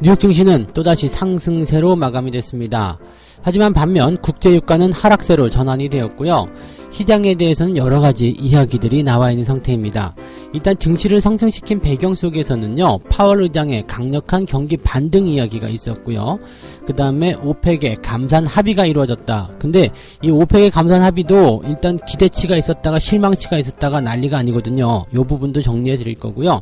뉴욕 증시는 또다시 상승세로 마감이 됐습니다. 하지만 반면 국제유가는 하락세로 전환이 되었고요. 시장에 대해서는 여러가지 이야기들이 나와 있는 상태입니다. 일단 증시를 상승시킨 배경 속에서는요, 파월 의장의 강력한 경기 반등 이야기가 있었고요. 그 다음에 오펙의 감산 합의가 이루어졌다. 근데 이 오펙의 감산 합의도 일단 기대치가 있었다가 실망치가 있었다가 난리가 아니거든요. 이 부분도 정리해 드릴 거고요.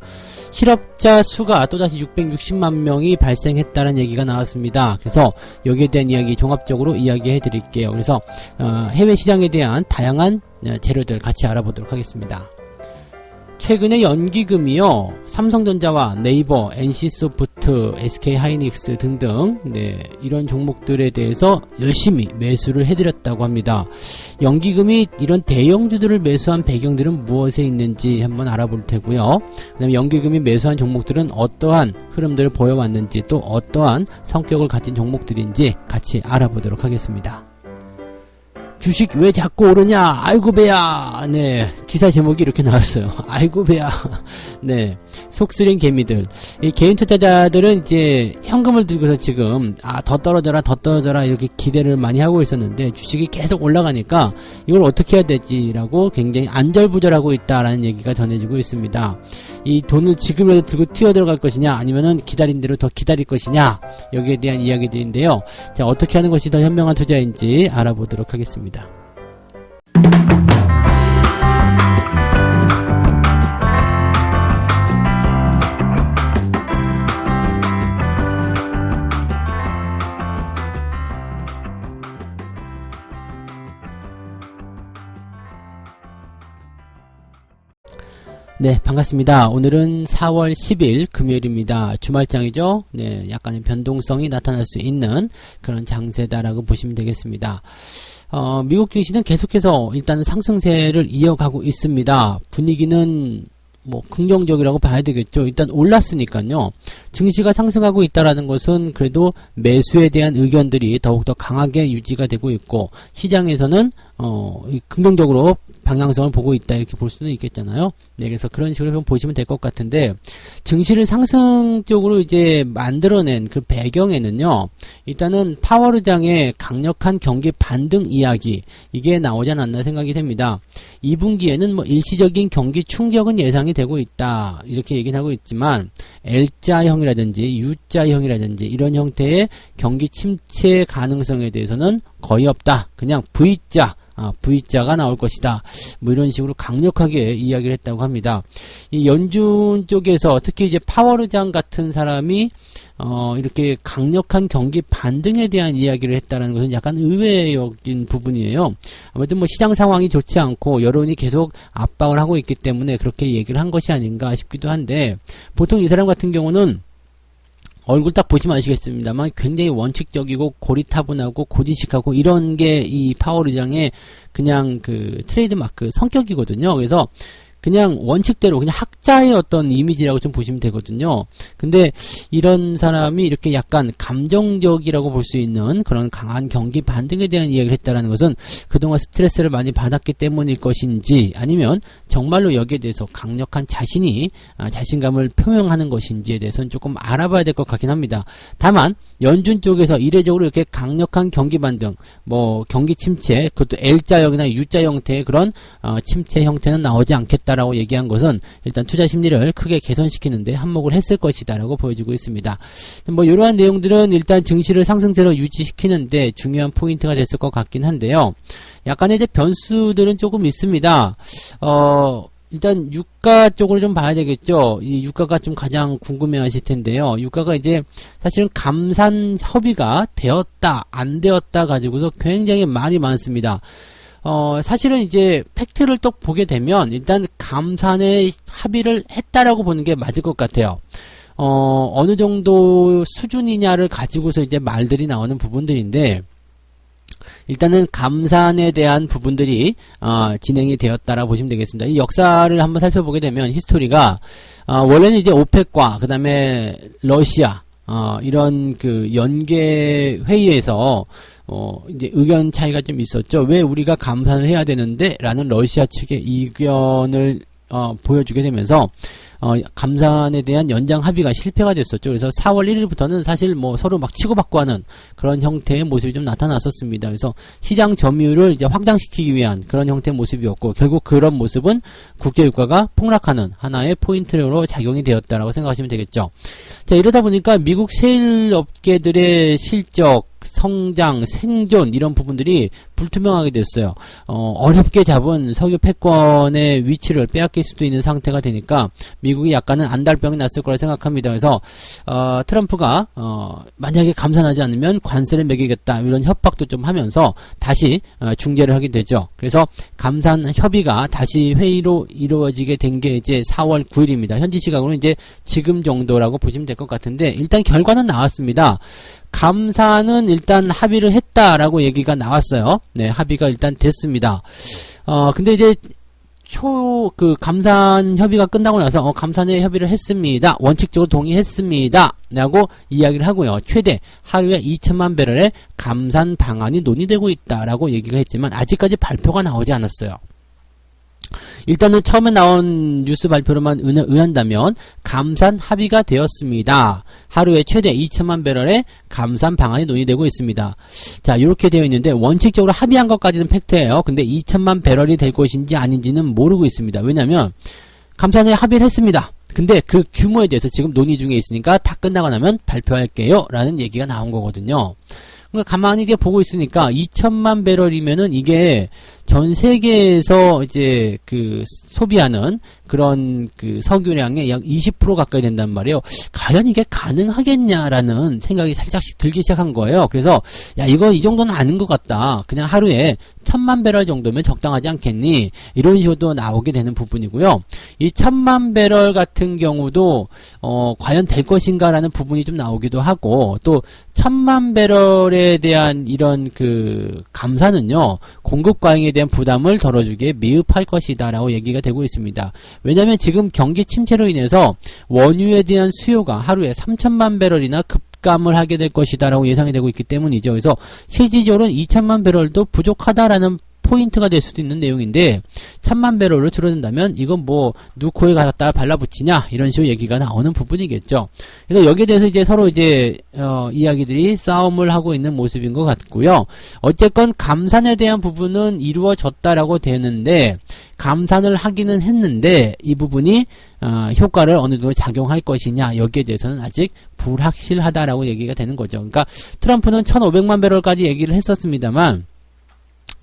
실업자 수가 또다시 660만 명이 발생했다는 얘기가 나왔습니다. 그래서 여기에 대한 이야기 종합적으로 이야기해 드릴게요. 그래서 해외 시장에 대한 다양한 재료들 같이 알아보도록 하겠습니다. 최근에 연기금이요, 삼성전자와 네이버, NC소프트, SK하이닉스 등등 이런 종목들에 대해서 열심히 매수를 해드렸다고 합니다. 연기금이 이런 대형주들을 매수한 배경들은 무엇에 있는지 한번 알아볼 테고요. 그 다음에 연기금이 매수한 종목들은 어떠한 흐름들을 보여왔는지, 또 어떠한 성격을 가진 종목들인지 같이 알아보도록 하겠습니다. 주식 왜 자꾸 오르냐? 아이고 배야. 네, 기사 제목이 이렇게 나왔어요. 아이고 배야. 네, 속쓰린 개미들. 이 개인 투자자들은 이제 현금을 들고서 지금 더 떨어져라 더 떨어져라 이렇게 기대를 많이 하고 있었는데, 주식이 계속 올라가니까 이걸 어떻게 해야 되지라고 굉장히 안절부절하고 있다라는 얘기가 전해지고 있습니다. 이 돈을 지금이라도 들고 튀어들어갈 것이냐, 아니면은 기다린 대로 더 기다릴 것이냐, 여기에 대한 이야기들인데요. 자, 어떻게 하는 것이 더 현명한 투자인지 알아보도록 하겠습니다. 네, 반갑습니다. 오늘은 4월 10일 금요일입니다. 주말장이죠. 네, 약간의 변동성이 나타날 수 있는 그런 장세다라고 보시면 되겠습니다. 미국 증시는 계속해서 일단 상승세를 이어가고 있습니다. 분위기는 뭐 긍정적이라고 봐야 되겠죠. 일단 올랐으니까요. 증시가 상승하고 있다라는 것은 그래도 매수에 대한 의견들이 더욱더 강하게 유지가 되고 있고, 시장에서는 긍정적으로 방향성을 보고 있다 이렇게 볼 수는 있겠잖아요. 네, 그래서 그런 식으로 좀 보시면 될 것 같은데, 증시를 상승 쪽으로 이제 만들어낸 그 배경에는요, 일단은 파월 의장의 강력한 경기 반등 이야기, 이게 나오지 않았나 생각이 됩니다. 2분기에는 뭐 일시적인 경기 충격은 예상이 되고 있다 이렇게 얘기는 하고 있지만, L자형이라든지 U자형이라든지 이런 형태의 경기 침체 가능성에 대해서는 거의 없다. 그냥 V자가 나올 것이다. 뭐 이런 식으로 강력하게 이야기를 했다고 합니다. 이 연준 쪽에서 특히 이제 파월 의장 같은 사람이 이렇게 강력한 경기 반등에 대한 이야기를 했다는 것은 약간 의외적인 부분이에요. 아무튼 뭐 시장 상황이 좋지 않고 여론이 계속 압박을 하고 있기 때문에 그렇게 얘기를 한 것이 아닌가 싶기도 한데, 보통 이 사람 같은 경우는 얼굴 딱 보시면 아시겠습니다만 굉장히 원칙적이고 고리타분하고 고지식하고 이런 게 이 파월 의장의 그냥 그 트레이드 마크 성격이거든요. 그래서 그냥 원칙대로 그냥 학자의 어떤 이미지라고 좀 보시면 되거든요. 근데 이런 사람이 이렇게 약간 감정적이라고 볼 수 있는 그런 강한 경기 반등에 대한 이야기를 했다는 것은 그동안 스트레스를 많이 받았기 때문일 것인지, 아니면 정말로 여기에 대해서 강력한 자신감을 표명하는 것인지에 대해서는 조금 알아봐야 될 것 같긴 합니다. 다만 연준 쪽에서 이례적으로 이렇게 강력한 경기 반등, 뭐 경기 침체, 그것도 L자형이나 U자 형태의 그런 침체 형태는 나오지 않겠다라고 얘기한 것은 일단 투자 심리를 크게 개선시키는데 한몫을 했을 것이다라고 보여지고 있습니다. 뭐 이러한 내용들은 일단 증시를 상승세로 유지시키는데 중요한 포인트가 됐을 것 같긴 한데요. 약간의 이제 변수들은 조금 있습니다. 일단 유가 쪽으로 좀 봐야 되겠죠. 이 유가가 좀 가장 궁금해 하실 텐데요. 유가가 이제 사실은 감산 협의가 되었다 안 되었다 가지고서 굉장히 말이 많습니다. 사실은 이제 팩트를 또 보게 되면 일단 감산에 합의를 했다라고 보는 게 맞을 것 같아요. 어느 정도 수준이냐를 가지고서 이제 말들이 나오는 부분들인데, 일단은 감산에 대한 부분들이 진행이 되었다라고 보시면 되겠습니다. 이 역사를 한번 살펴보게 되면 히스토리가 원래는 이제 오펙과 그 다음에 러시아 이런 그 연계 회의에서 이제 의견 차이가 좀 있었죠. 왜 우리가 감산을 해야 되는데 라는 러시아 측의 의견을 보여주게 되면서 감산에 대한 연장 합의가 실패가 됐었죠. 그래서 4월 1일부터는 사실 뭐 서로 막 치고받고 하는 그런 형태의 모습이 좀 나타났었습니다. 그래서 시장 점유율을 이제 확장시키기 위한 그런 형태의 모습이었고, 결국 그런 모습은 국제유가가 폭락하는 하나의 포인트로 작용이 되었다라고 생각하시면 되겠죠. 자, 이러다 보니까 미국 세일 업계들의 실적, 성장, 생존 이런 부분들이 불투명하게 됐어요. 어렵게 잡은 석유 패권의 위치를 빼앗길 수도 있는 상태가 되니까 미국이 약간은 안달병이 났을 거라 생각합니다. 그래서 트럼프가 만약에 감산하지 않으면 관세를 매기겠다 이런 협박도 좀 하면서 다시 중재를 하게 되죠. 그래서 감산 협의가 다시 회의로 이루어지게 된 게 이제 4월 9일입니다. 현지 시각으로 이제 지금 정도라고 보시면 될 것 같은데, 일단 결과는 나왔습니다. 감산은 일단 합의를 했다라고 얘기가 나왔어요. 네, 합의가 일단 됐습니다. 근데 이제 감산 협의가 끝나고 나서 감산에 협의를 했습니다. 원칙적으로 동의했습니다. 라고 이야기를 하고요. 최대 하루에 2천만 배럴의 감산 방안이 논의되고 있다라고 얘기가 했지만 아직까지 발표가 나오지 않았어요. 일단은 처음에 나온 뉴스 발표로만 의한다면 감산 합의가 되었습니다. 하루에 최대 2천만 배럴의 감산 방안이 논의되고 있습니다. 자, 이렇게 되어 있는데 원칙적으로 합의한 것까지는 팩트예요. 근데 2천만 배럴이 될 것인지 아닌지는 모르고 있습니다. 왜냐하면 감산에 합의를 했습니다. 근데 그 규모에 대해서 지금 논의 중에 있으니까 다 끝나고 나면 발표할게요 라는 얘기가 나온 거거든요. 그러니까 가만히 이게 보고 있으니까 2천만 배럴이면은 이게 전 세계에서 이제 소비하는 그런 석유량의 약 20% 가까이 된단 말이에요. 과연 이게 가능하겠냐라는 생각이 살짝씩 들기 시작한 거예요. 그래서 야, 이거 이 정도는 아닌 것 같다. 그냥 하루에 1000만 배럴 정도면 적당하지 않겠니? 이런 식으로 나오게 되는 부분이고요. 이 1000만 배럴 같은 경우도 과연 될 것인가라는 부분이 좀 나오기도 하고, 또 1000만 배럴에 대한 이런 감산은요, 공급 과잉에 대한 부담을 덜어주기에 미흡할 것이다 라고 얘기가 되고 있습니다. 왜냐하면 지금 경기 침체로 인해서 원유에 대한 수요가 하루에 3천만 배럴이나 급감을 하게 될 것이다 라고 예상이 되고 있기 때문이죠. 그래서 실질적으로는 2천만 배럴도 부족하다라는 포인트가 될 수도 있는 내용인데, 1000만 배럴로 줄어든다면 이건 뭐 누코에 갖다 발라붙이냐 이런 식으로 얘기가 나오는 부분이겠죠. 그래서 여기에 대해서 이제 서로 이제 이야기들이 싸움을 하고 있는 모습인 것 같고요. 어쨌건 감산에 대한 부분은 이루어졌다라고 되는데, 감산을 하기는 했는데 이 부분이 효과를 어느 정도 작용할 것이냐, 여기에 대해서는 아직 불확실하다라고 얘기가 되는 거죠. 그러니까 트럼프는 1500만 배럴까지 얘기를 했었습니다만,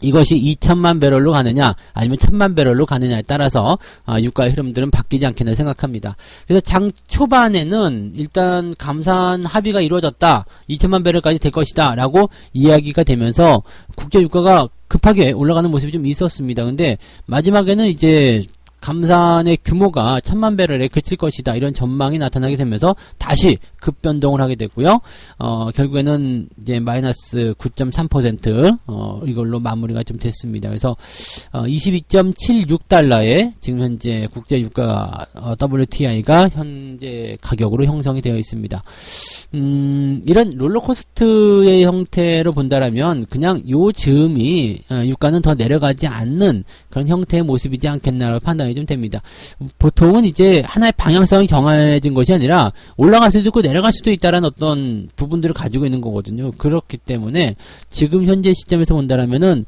이것이 2천만 배럴로 가느냐 아니면 1000만 배럴로 가느냐에 따라서 유가의 흐름들은 바뀌지 않겠나 생각합니다. 그래서 장 초반에는 일단 감산 합의가 이루어졌다, 2천만 배럴까지 될 것이다 라고 이야기가 되면서 국제 유가가 급하게 올라가는 모습이 좀 있었습니다. 근데 마지막에는 이제 감산의 규모가 1000만 배럴에 그칠 것이다 이런 전망이 나타나게 되면서 다시 급변동을 하게 됐고요. 결국에는 이제 마이너스 9.3% 이걸로 마무리가 좀 됐습니다. 그래서 22.76달러에 지금 현재 국제 유가 WTI가 현재 가격으로 형성이 되어 있습니다. 이런 롤러코스트의 형태로 본다라면 그냥 요 즈음이 유가는 더 내려가지 않는 그런 형태의 모습이지 않겠나라고 판단이 좀 됩니다. 보통은 이제 하나의 방향성이 정해진 것이 아니라 올라갈 수도 있고 내려갈 수도 있다라는 어떤 부분들을 가지고 있는 거거든요. 그렇기 때문에 지금 현재 시점에서 본다라면은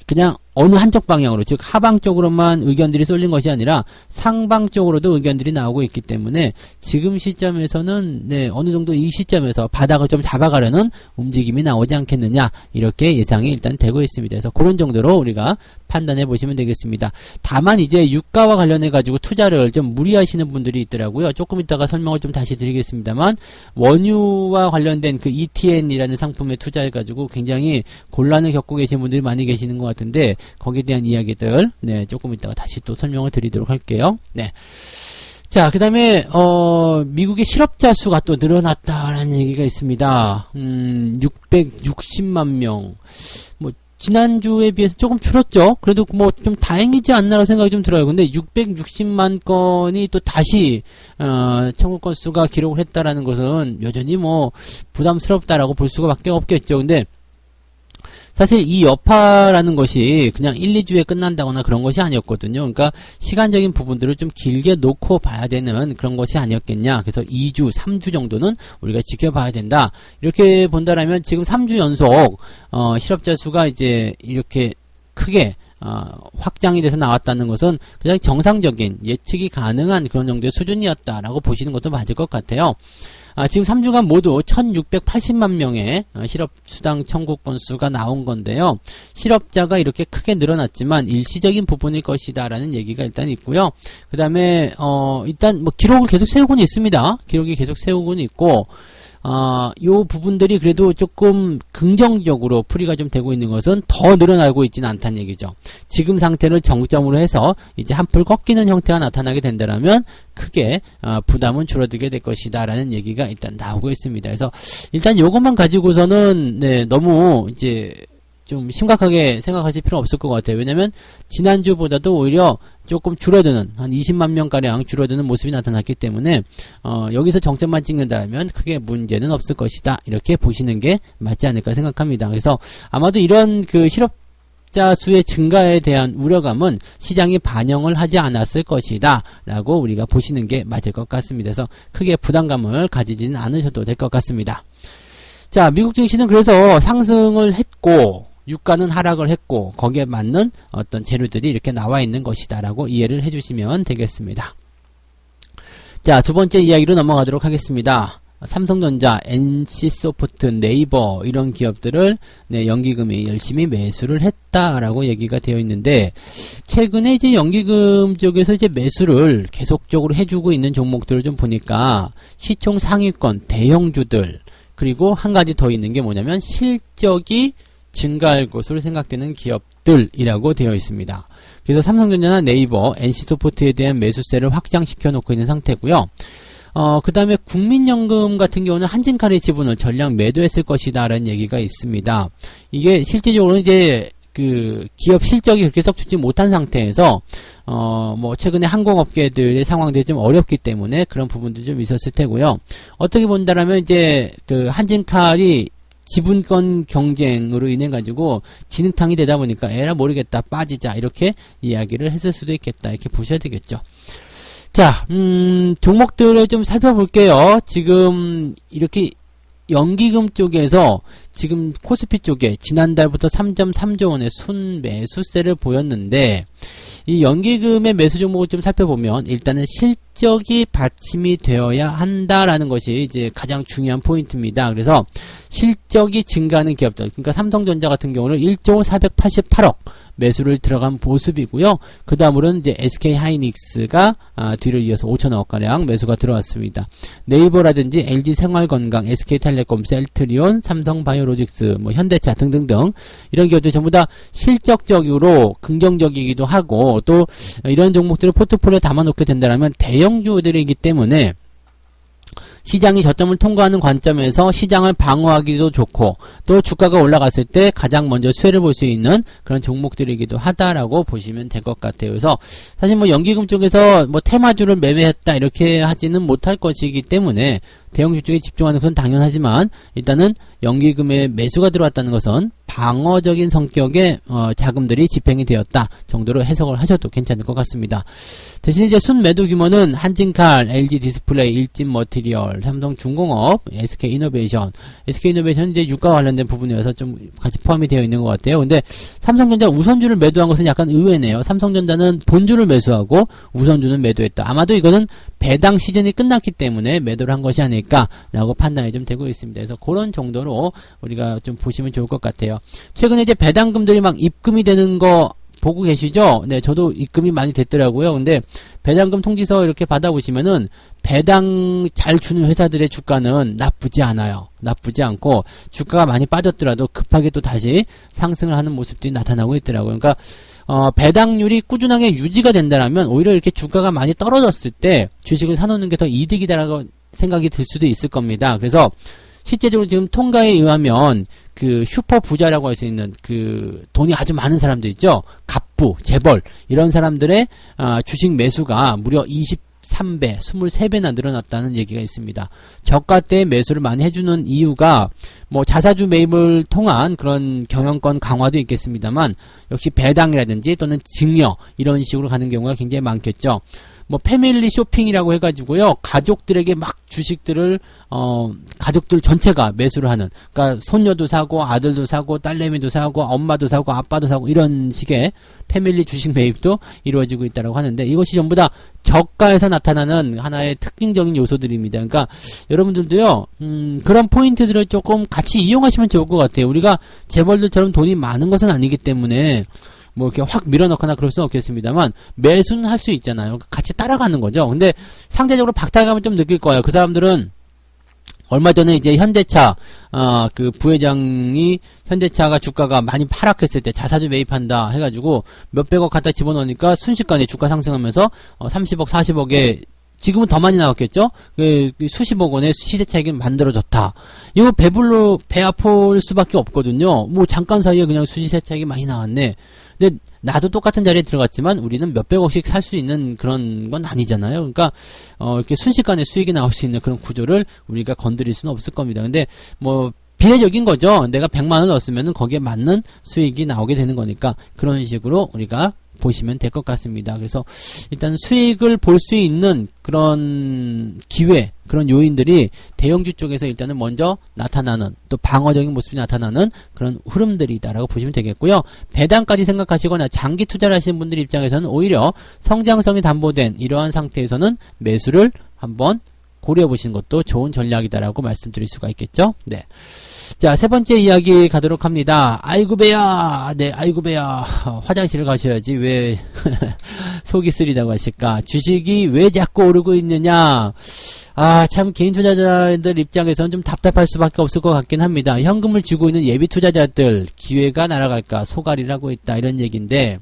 그냥 어느 한쪽 방향으로, 즉 하방 쪽으로만 의견들이 쏠린 것이 아니라 상방 쪽으로도 의견들이 나오고 있기 때문에 지금 시점에서는 어느 정도 이 시점에서 바닥을 좀 잡아가려는 움직임이 나오지 않겠느냐, 이렇게 예상이 일단 되고 있습니다. 그래서 그런 정도로 우리가 판단해 보시면 되겠습니다. 다만 이제 유가와 관련해 가지고 투자를 좀 무리하시는 분들이 있더라고요. 조금 이따가 설명을 좀 다시 드리겠습니다만, 원유와 관련된 그 ETN이라는 상품에 투자해 가지고 굉장히 곤란을 겪고 계신 분들이 많이 계시는 것 같은데, 거기에 대한 이야기들 조금 이따가 다시 또 설명을 드리도록 할게요. 자, 그 다음에 미국의 실업자 수가 또 늘어났다라는 얘기가 있습니다. 660만 명. 뭐 지난주에 비해서 조금 줄었죠. 그래도 뭐 좀 다행이지 않나라고 생각이 좀 들어요. 근데 660만 건이 또 다시 청구 건수가 기록을 했다라는 것은 여전히 뭐 부담스럽다라고 볼 수가 밖에 없겠죠. 근데 사실 이 여파라는 것이 그냥 1, 2주에 끝난다거나 그런 것이 아니었거든요. 그러니까 시간적인 부분들을 좀 길게 놓고 봐야 되는 그런 것이 아니었겠냐. 그래서 2주, 3주 정도는 우리가 지켜봐야 된다. 이렇게 본다라면 지금 3주 연속 실업자 수가 이제 이렇게 크게 확장이 돼서 나왔다는 것은 그냥 정상적인 예측이 가능한 그런 정도의 수준이었다라고 보시는 것도 맞을 것 같아요. 지금 3주간 모두 1680만 명의 실업수당 청구 건수가 나온 건데요. 실업자가 이렇게 크게 늘어났지만 일시적인 부분일 것이다 라는 얘기가 일단 있고요. 그 다음에 일단 뭐 기록을 계속 세우고는 있습니다. 기록이 계속 세우고는 있고 요 부분들이 그래도 조금 긍정적으로 풀이가 좀 되고 있는 것은 더 늘어나고 있지는 않다는 얘기죠. 지금 상태를 정점으로 해서 이제 한풀 꺾이는 형태가 나타나게 된다면 크게 부담은 줄어들게 될 것이다 라는 얘기가 일단 나오고 있습니다. 그래서 일단 요것만 가지고서는 네, 너무 이제 좀 심각하게 생각하실 필요 없을 것 같아요. 왜냐면 지난주보다도 오히려 조금 줄어드는 한 20만 명가량 줄어드는 모습이 나타났기 때문에 여기서 정점만 찍는다면 크게 문제는 없을 것이다. 이렇게 보시는 게 맞지 않을까 생각합니다. 그래서 아마도 이런 그 실업자 수의 증가에 대한 우려감은 시장이 반영을 하지 않았을 것이다 라고 우리가 보시는 게 맞을 것 같습니다. 그래서 크게 부담감을 가지지는 않으셔도 될 것 같습니다. 자, 미국 증시는 그래서 상승을 했고 유가는 하락을 했고 거기에 맞는 어떤 재료들이 이렇게 나와 있는 것이다 라고 이해를 해주시면 되겠습니다. 자, 두 번째 이야기로 넘어가도록 하겠습니다. 삼성전자, NC소프트, 네이버 이런 기업들을 연기금이 열심히 매수를 했다라고 얘기가 되어 있는데 최근에 이제 연기금 쪽에서 이제 매수를 계속적으로 해주고 있는 종목들을 좀 보니까 시총 상위권 대형주들 그리고 한 가지 더 있는 게 뭐냐면 실적이 증가할 것으로 생각되는 기업들이라고 되어 있습니다. 그래서 삼성전자나 네이버, NC소프트에 대한 매수세를 확장시켜 놓고 있는 상태고요. 그 다음에 국민연금 같은 경우는 한진칼의 지분을 전량 매도했을 것이다 라는 얘기가 있습니다. 이게 실질적으로 이제 그 기업 실적이 그렇게 썩 좋지 못한 상태에서 뭐 최근에 항공업계들의 상황들이 좀 어렵기 때문에 그런 부분도 좀 있었을 테고요. 어떻게 본다라면 이제 그 한진칼이 지분권 경쟁으로 인해 가지고 진흙탕이 되다 보니까 에라 모르겠다 빠지자 이렇게 이야기를 했을 수도 있겠다 이렇게 보셔야 되겠죠. 자, 종목들을 좀 살펴볼게요. 지금 이렇게 연기금 쪽에서 지금 코스피 쪽에 지난달부터 3.3조 원의 순매수세를 보였는데 이 연기금의 매수 종목을 좀 살펴보면 일단은 실적이 받침이 되어야 한다라는 것이 이제 가장 중요한 포인트입니다. 그래서 실적이 증가하는 기업들, 그러니까 삼성전자 같은 경우는 1조 488억 매수를 들어간 모습이고요. 그 다음으로는 이제 SK하이닉스가 뒤를 이어서 5천억가량 매수가 들어왔습니다. 네이버라든지 LG생활건강, SK텔레콤, 셀트리온, 삼성바이오로직스, 뭐 현대차 등등등 이런 기업들 전부 다 실적적으로 긍정적이기도 하고 또 이런 종목들을 포트폴리오에 담아놓게 된다면 대형주들이기 때문에 시장이 저점을 통과하는 관점에서 시장을 방어하기도 좋고 또 주가가 올라갔을 때 가장 먼저 수혜를 볼 수 있는 그런 종목들이기도 하다라고 보시면 될 것 같아요. 그래서 사실 뭐 연기금 쪽에서 뭐 테마주를 매매했다 이렇게 하지는 못할 것이기 때문에 대형주 쪽에 집중하는 것은 당연하지만 일단은 연기금에 매수가 들어왔다는 것은 방어적인 성격의 자금들이 집행이 되었다 정도로 해석을 하셔도 괜찮을 것 같습니다. 대신 이제 순매도 규모는 한진칼, LG디스플레이, 일진머티리얼, 삼성중공업, SK이노베이션 이제 유가와 관련된 부분이어서 좀 같이 포함이 되어 있는 것 같아요. 근데 삼성전자 우선주를 매도한 것은 약간 의외네요. 삼성전자는 본주를 매수하고 우선주는 매도했다. 아마도 이거는 배당 시즌이 끝났기 때문에 매도를 한 것이 아닐까라고 판단이 좀 되고 있습니다. 그래서 그런 정도로 우리가 좀 보시면 좋을 것 같아요. 최근에 이제 배당금들이 막 입금이 되는 거 보고 계시죠? 네, 저도 입금이 많이 됐더라고요. 근데 배당금 통지서 이렇게 받아보시면은 배당 잘 주는 회사들의 주가는 나쁘지 않아요. 나쁘지 않고 주가가 많이 빠졌더라도 급하게 또 다시 상승을 하는 모습들이 나타나고 있더라고요. 그러니까 배당률이 꾸준하게 유지가 된다면 오히려 이렇게 주가가 많이 떨어졌을 때 주식을 사놓는 게 더 이득이다라고 생각이 들 수도 있을 겁니다. 그래서 실제적으로 지금 통가에 의하면 그 슈퍼 부자라고 할 수 있는 그 돈이 아주 많은 사람들 있죠. 갑부, 재벌 이런 사람들의 주식 매수가 무려 23배, 23배나 늘어났다는 얘기가 있습니다. 저가 때 매수를 많이 해주는 이유가 뭐 자사주 매입을 통한 그런 경영권 강화도 있겠습니다만 역시 배당이라든지 또는 증여 이런 식으로 가는 경우가 굉장히 많겠죠. 뭐 패밀리 쇼핑이라고 해가지고요, 가족들에게 막 주식들을 가족들 전체가 매수를 하는, 그러니까 손녀도 사고 아들도 사고 딸내미도 사고 엄마도 사고 아빠도 사고 이런 식의 패밀리 주식 매입도 이루어지고 있다고 하는데, 이것이 전부 다 저가에서 나타나는 하나의 특징적인 요소들입니다. 그러니까 여러분들도요, 그런 포인트들을 조금 같이 이용하시면 좋을 것 같아요. 우리가 재벌들처럼 돈이 많은 것은 아니기 때문에 뭐 이렇게 확 밀어넣거나 그럴 수는 없겠습니다만 매수는 할 수 있잖아요. 같이 따라가는 거죠. 근데 상대적으로 박탈감을 좀 느낄 거예요. 그 사람들은 얼마 전에 이제 현대차 그 부회장이 현대차가 주가가 많이 하락했을 때 자사주 매입한다 해가지고 몇백억 갖다 집어넣으니까 순식간에 주가 상승하면서 30억 40억에 지금은 더 많이 나왔겠죠? 수십억 원의 시세 차익이 만들어졌다. 이거 배 아플 수밖에 없거든요. 뭐 잠깐 사이에 그냥 시세 차익이 많이 나왔네. 근데 나도 똑같은 자리에 들어갔지만 우리는 몇백억씩 살 수 있는 그런 건 아니잖아요. 그러니까 이렇게 순식간에 수익이 나올 수 있는 그런 구조를 우리가 건드릴 수는 없을 겁니다. 근데 뭐 비례적인 거죠. 내가 100만원 넣었으면 거기에 맞는 수익이 나오게 되는 거니까 그런 식으로 우리가 보시면 될 것 같습니다. 그래서 일단 수익을 볼 수 있는 그런 기회, 그런 요인들이 대형주 쪽에서 일단은 먼저 나타나는, 또 방어적인 모습이 나타나는 그런 흐름들이다라고 보시면 되겠고요. 배당까지 생각하시거나 장기 투자를 하시는 분들 입장에서는 오히려 성장성이 담보된 이러한 상태에서는 매수를 한번 고려해 보시는 것도 좋은 전략이다라고 말씀드릴 수가 있겠죠. 네. 자, 세 번째 이야기 가도록 합니다. 아이고 배야. 네, 아이고 배야. 화장실을 가셔야지 왜 속이 쓰리다고 하실까? 주식이 왜 자꾸 오르고 있느냐? 참 개인 투자자들 입장에서는 좀 답답할 수밖에 없을 것 같긴 합니다. 현금을 쥐고 있는 예비 투자자들 기회가 날아갈까 소갈이를 하고 있다 이런 얘기인데,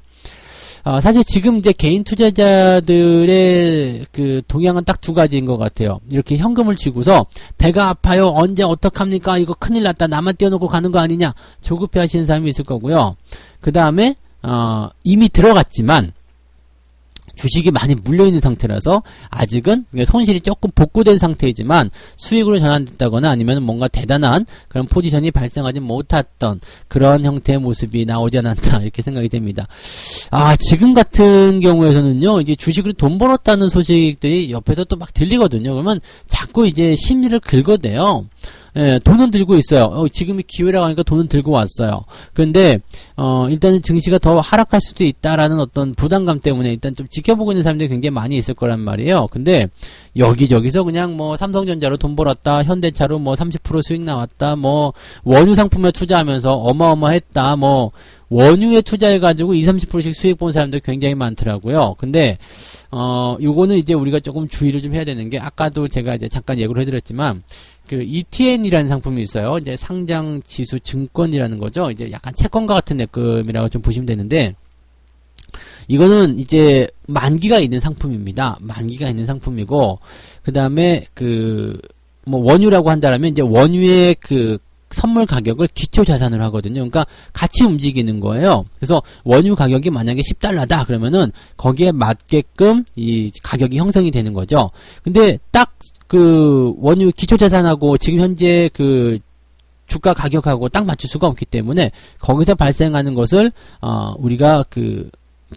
사실 지금 이제 개인 투자자들의 그 동향은 딱 두 가지인 것 같아요. 이렇게 현금을 쥐고서 배가 아파요. 언제 어떡합니까? 이거 큰일 났다. 나만 떼어놓고 가는 거 아니냐? 조급해 하시는 사람이 있을 거고요. 그 다음에 이미 들어갔지만 주식이 많이 물려있는 상태라서 아직은 손실이 조금 복구된 상태이지만 수익으로 전환됐다거나 아니면 뭔가 대단한 그런 포지션이 발생하지 못했던 그런 형태의 모습이 나오지 않았다 이렇게 생각이 됩니다. 지금 같은 경우에서는요, 이제 주식으로 돈 벌었다는 소식들이 옆에서 또 막 들리거든요. 그러면 자꾸 이제 심리를 긁어대요. 예, 돈은 들고 있어요. 지금이 기회라고 하니까 돈은 들고 왔어요. 그런데 일단은 증시가 더 하락할 수도 있다라는 어떤 부담감 때문에 일단 좀 지켜보고 있는 사람들이 굉장히 많이 있을 거란 말이에요. 근데 여기저기서 그냥 뭐 삼성전자로 돈 벌었다, 현대차로 뭐 30% 수익 나왔다, 뭐 원유 상품에 투자하면서 어마어마했다, 뭐 원유에 투자해가지고 20-30%씩 수익 본 사람들 굉장히 많더라고요. 근데 요거는 이제 우리가 조금 주의를 좀 해야 되는 게, 아까도 제가 이제 잠깐 예고를 해드렸지만 그 ETN이라는 상품이 있어요. 이제 상장 지수 증권이라는 거죠. 이제 약간 채권과 같은 느낌이라고 좀 보시면 되는데, 이거는 이제 만기가 있는 상품입니다. 만기가 있는 상품이고, 그 다음에 뭐 원유라고 한다라면 이제 원유의 그 선물 가격을 기초 자산으로 하거든요. 그러니까 같이 움직이는 거예요. 그래서 원유 가격이 만약에 $10다 그러면은 거기에 맞게끔 이 가격이 형성이 되는 거죠. 근데 딱 그 원유 기초 자산하고 지금 현재 그 주가 가격하고 딱 맞출 수가 없기 때문에 거기서 발생하는 것을 우리가 그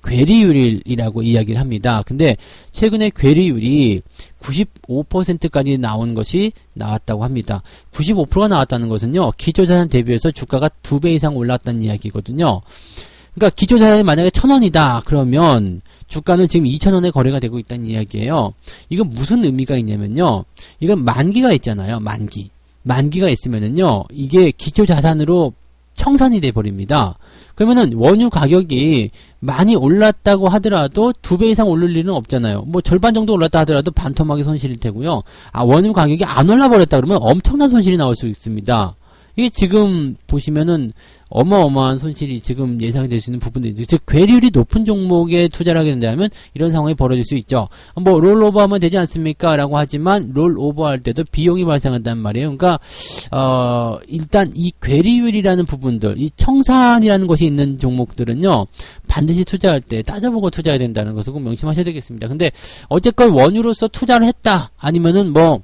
괴리율이라고 이야기를 합니다. 근데 최근에 괴리율이 95%까지 나온 것이 나왔다고 합니다. 95%가 나왔다는 것은요, 기초자산 대비해서 주가가 2배 이상 올랐다는 이야기거든요. 그러니까 기초자산이 만약에 1,000원이다 그러면 주가는 지금 2,000원에 거래가 되고 있다는 이야기예요. 이건 무슨 의미가 있냐면요, 이건 만기가 있잖아요. 만기가 있으면은요, 이게 기초자산으로 청산이 돼 버립니다. 그러면은 원유 가격이 많이 올랐다고 하더라도 2배 이상 오를 일은 없잖아요. 뭐 절반 정도 올랐다 하더라도 반토막이 손실일 테고요. 원유 가격이 안 올라버렸다 그러면 엄청난 손실이 나올 수 있습니다. 이게 지금 보시면은 어마어마한 손실이 지금 예상이 될 수 있는 부분들이, 즉 괴리율이 높은 종목에 투자를 하게 된다면 이런 상황이 벌어질 수 있죠. 뭐 롤오버하면 되지 않습니까? 라고 하지만 롤오버할 때도 비용이 발생한단 말이에요. 그러니까 일단 이 괴리율이라는 부분들, 이 청산이라는 것이 있는 종목들은요, 반드시 투자할 때 따져보고 투자해야 된다는 것을 꼭 명심하셔야 되겠습니다. 근데 어쨌건 원유로서 투자를 했다, 아니면은 뭐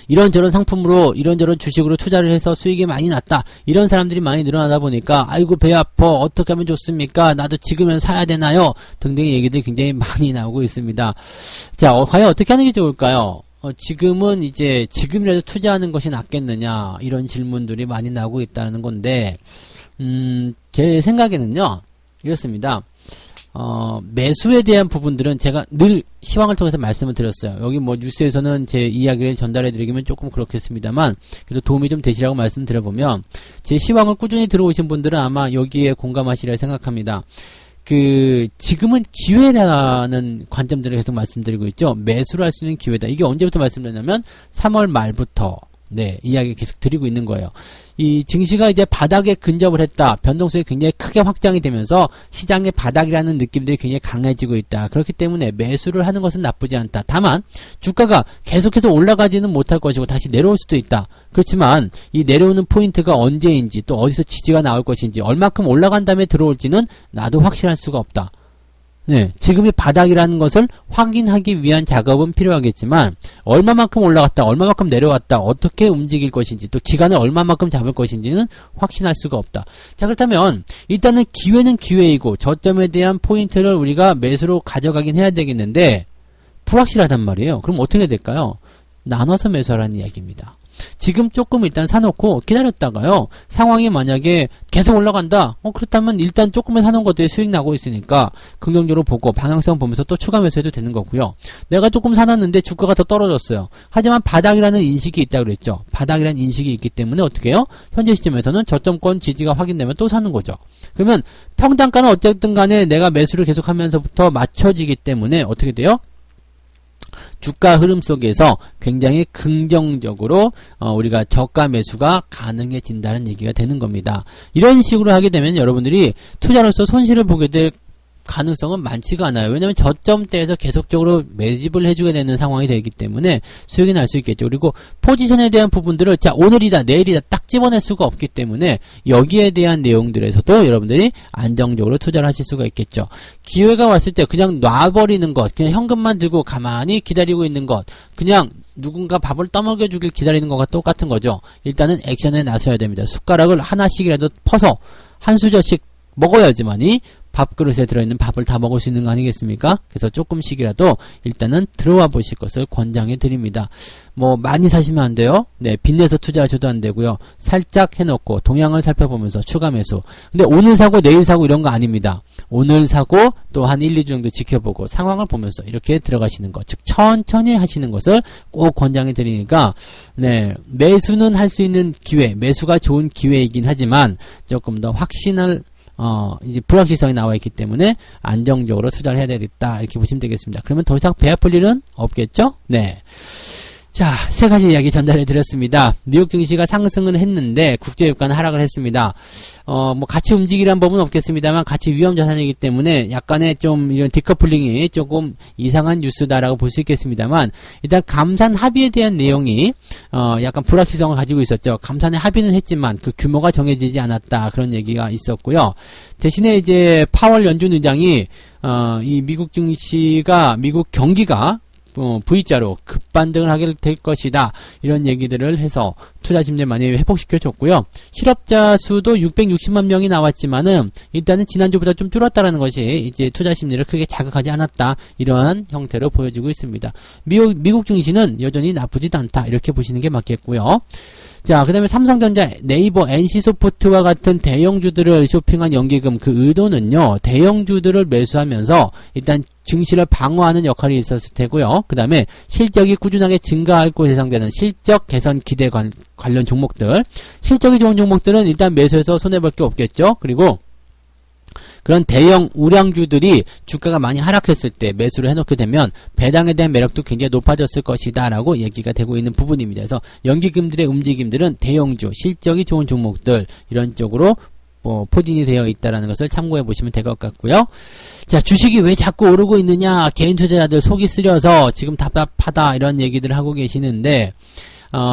이런저런 상품으로 이런저런 주식으로 투자를 해서 수익이 많이 났다, 이런 사람들이 많이 늘어나다 보니까 아이고 배 아파, 어떻게 하면 좋습니까, 나도 지금은 사야 되나요, 등등의 얘기들이 굉장히 많이 나오고 있습니다. 자, 과연 어떻게 하는 게 좋을까요? 지금은 이제 지금이라도 투자하는 것이 낫겠느냐, 이런 질문들이 많이 나오고 있다는 건데, 제 생각에는요 이렇습니다. 매수에 대한 부분들은 제가 늘 시황을 통해서 말씀을 드렸어요. 여기 뭐 뉴스에서는 제 이야기를 전달해 드리기면 조금 그렇겠습니다만, 그래도 도움이 좀 되시라고 말씀드려보면, 제 시황을 꾸준히 들어오신 분들은 아마 여기에 공감하시리라 생각합니다. 지금은 기회라는 관점들을 계속 말씀드리고 있죠. 매수를 할 수 있는 기회다. 이게 언제부터 말씀드렸냐면 3월 말부터 이야기 계속 드리고 있는 거예요. 이 증시가 이제 바닥에 근접을 했다, 변동성이 굉장히 크게 확장이 되면서 시장의 바닥이라는 느낌들이 굉장히 강해지고 있다. 그렇기 때문에 매수를 하는 것은 나쁘지 않다. 다만 주가가 계속해서 올라가지는 못할 것이고 다시 내려올 수도 있다. 그렇지만 이 내려오는 포인트가 언제인지, 또 어디서 지지가 나올 것인지, 얼마큼 올라간 다음에 들어올지는 나도 확실할 수가 없다. 지금이 바닥이라는 것을 확인하기 위한 작업은 필요하겠지만, 얼마만큼 올라갔다, 얼마만큼 내려왔다, 어떻게 움직일 것인지, 또 기간을 얼마만큼 잡을 것인지는 확신할 수가 없다. 자, 그렇다면 일단은 기회는 기회이고 저점에 대한 포인트를 우리가 매수로 가져가긴 해야 되겠는데 불확실하단 말이에요. 그럼 어떻게 해야 될까요? 나눠서 매수하라는 이야기입니다. 지금 조금 일단 사놓고 기다렸다가요, 상황이 만약에 계속 올라간다, 그렇다면 일단 조금만 사놓은 것들이 수익 나고 있으니까 긍정적으로 보고 방향성 보면서 또 추가 매수해도 되는 거고요. 내가 조금 사놨는데 주가가 더 떨어졌어요. 하지만 바닥이라는 인식이 있다고 그랬죠. 바닥이라는 인식이 있기 때문에 어떻게 해요? 현재 시점에서는 저점권 지지가 확인되면 또 사는 거죠. 그러면 평단가는 어쨌든 간에 내가 매수를 계속하면서부터 맞춰지기 때문에 어떻게 돼요? 주가 흐름 속에서 굉장히 긍정적으로 우리가 저가 매수가 가능해진다는 얘기가 되는 겁니다. 이런 식으로 하게 되면 여러분들이 투자로서 손실을 보게 될 가능성은 많지가 않아요. 왜냐하면 저점대에서 계속적으로 매집을 해주게 되는 상황이 되기 때문에 수익이 날 수 있겠죠. 그리고 포지션에 대한 부분들을 자 오늘이다 내일이다 딱 집어낼 수가 없기 때문에 여기에 대한 내용들에서도 여러분들이 안정적으로 투자를 하실 수가 있겠죠. 기회가 왔을 때 그냥 놔버리는 것, 그냥 현금만 들고 가만히 기다리고 있는 것, 그냥 누군가 밥을 떠먹여주길 기다리는 것과 똑같은 거죠. 일단은 액션에 나서야 됩니다. 숟가락을 하나씩이라도 퍼서 한 수저씩 먹어야지만이 밥그릇에 들어있는 밥을 다 먹을 수 있는 거 아니겠습니까? 그래서 조금씩이라도 일단은 들어와 보실 것을 권장해 드립니다. 뭐 많이 사시면 안 돼요. 빚내서 투자하셔도 안 되고요. 살짝 해놓고 동향을 살펴보면서 추가 매수. 근데 오늘 사고 내일 사고 이런 거 아닙니다. 오늘 사고 또 한 1, 2주 정도 지켜보고 상황을 보면서 이렇게 들어가시는 것, 즉 천천히 하시는 것을 꼭 권장해 드리니까 매수는 할 수 있는 기회, 매수가 좋은 기회이긴 하지만 조금 더 확신을 이제 불확실성이 나와 있기 때문에 안정적으로 투자를 해야 되겠다, 이렇게 보시면 되겠습니다. 그러면 더 이상 배 아플 일은 없겠죠? 자, 세 가지 이야기 전달해 드렸습니다. 뉴욕 증시가 상승을 했는데 국제유가는 하락을 했습니다. 뭐 같이 움직이란 법은 없겠습니다만 같이 위험 자산이기 때문에 약간의 좀 이런 디커플링이 조금 이상한 뉴스다라고 볼 수 있겠습니다만, 일단 감산 합의에 대한 내용이 약간 불확실성을 가지고 있었죠. 감산의 합의는 했지만 그 규모가 정해지지 않았다, 그런 얘기가 있었고요. 대신에 이제 파월 연준 의장이 이 미국 증시가, 미국 경기가 V자로 급반등을 하게 될 것이다, 이런 얘기들을 해서 투자 심리를 많이 회복시켜 줬고요. 실업자 수도 660만 명이 나왔지만은 일단은 지난주보다 좀 줄었다라는 것이 이제 투자 심리를 크게 자극하지 않았다, 이러한 형태로 보여지고 있습니다. 미국 증시는 여전히 나쁘지도 않다, 이렇게 보시는 게 맞겠고요. 자, 그 다음에 삼성전자, 네이버, NC소프트와 같은 대형주들을 쇼핑한 연기금, 그 의도는요, 대형주들을 매수하면서 일단 증시를 방어하는 역할이 있었을 테고요. 그 다음에 실적이 꾸준하게 증가할 것으로 예상되는 실적 개선 기대 관련 종목들, 실적이 좋은 종목들은 일단 매수해서 손해볼 게 없겠죠. 그리고 그런 대형 우량주들이 주가가 많이 하락했을 때 매수를 해놓게 되면 배당에 대한 매력도 굉장히 높아졌을 것이다 라고 얘기가 되고 있는 부분입니다. 그래서 연기금들의 움직임들은 대형주, 실적이 좋은 종목들 이런 쪽으로 포진이 되어 있다는 것을 참고해 보시면 될 것 같고요. 자, 주식이 왜 자꾸 오르고 있느냐, 개인 투자자들 속이 쓰려서 지금 답답하다 이런 얘기들 하고 계시는데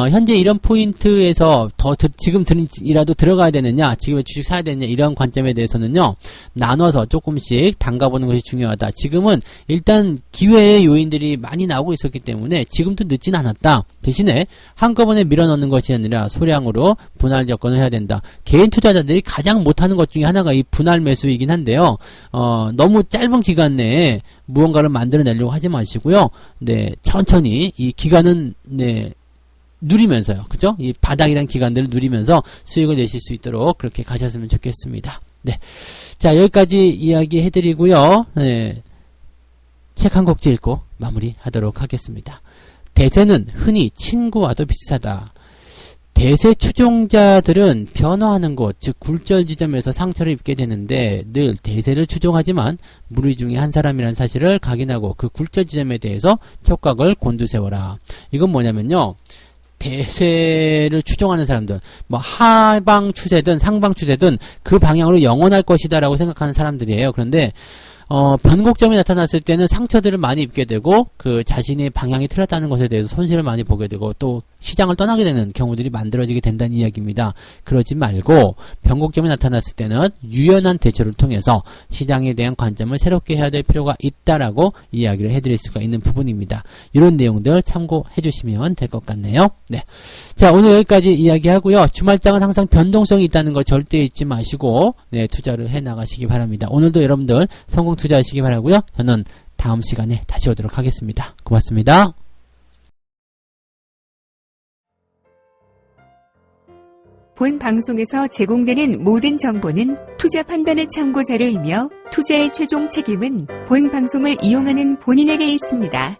현재 이런 포인트에서 지금이라도 들어가야 되느냐, 지금의 주식 사야 되느냐, 이런 관점에 대해서는요, 나눠서 조금씩 담가보는 것이 중요하다. 지금은 일단 기회의 요인들이 많이 나오고 있었기 때문에 지금도 늦진 않았다. 대신에 한꺼번에 밀어넣는 것이 아니라 소량으로 분할 접근을 해야 된다. 개인 투자자들이 가장 못하는 것 중에 하나가 이 분할 매수이긴 한데요, 너무 짧은 기간 내에 무언가를 만들어내려고 하지 마시고요. 네, 천천히 이 기간은, 네, 누리면서요. 그죠? 이 바닥이란 기간들을 누리면서 수익을 내실 수 있도록 그렇게 가셨으면 좋겠습니다. 네. 자, 여기까지 이야기 해드리고요. 네. 책 한 곡지 읽고 마무리 하도록 하겠습니다. 대세는 흔히 친구와도 비슷하다. 대세 추종자들은 변화하는 곳, 즉 굴절 지점에서 상처를 입게 되는데 늘 대세를 추종하지만 무리 중에 한 사람이라는 사실을 각인하고 그 굴절 지점에 대해서 촉각을 곤두세워라. 이건 뭐냐면요, 대세를 추종하는 사람들, 하방 추세든 상방 추세든 그 방향으로 영원할 것이다 라고 생각하는 사람들이에요. 그런데 변곡점이 나타났을 때는 상처들을 많이 입게 되고 그 자신의 방향이 틀렸다는 것에 대해서 손실을 많이 보게 되고 또 시장을 떠나게 되는 경우들이 만들어지게 된다는 이야기입니다. 그러지 말고 변곡점이 나타났을 때는 유연한 대처를 통해서 시장에 대한 관점을 새롭게 해야 될 필요가 있다라고 이야기를 해드릴 수가 있는 부분입니다. 이런 내용들 참고해 주시면 될 것 같네요. 네. 자, 오늘 여기까지 이야기하고요. 주말장은 항상 변동성이 있다는 거 절대 잊지 마시고 네, 투자를 해 나가시기 바랍니다. 오늘도 여러분들 성공 투자하시기 바라고요. 저는 다음 시간에 다시 오도록 하겠습니다. 고맙습니다. 본 방송에서 제공되는 모든 정보는 투자 판단의 참고 자료이며 투자의 최종 책임은 본 방송을 이용하는 본인에게 있습니다.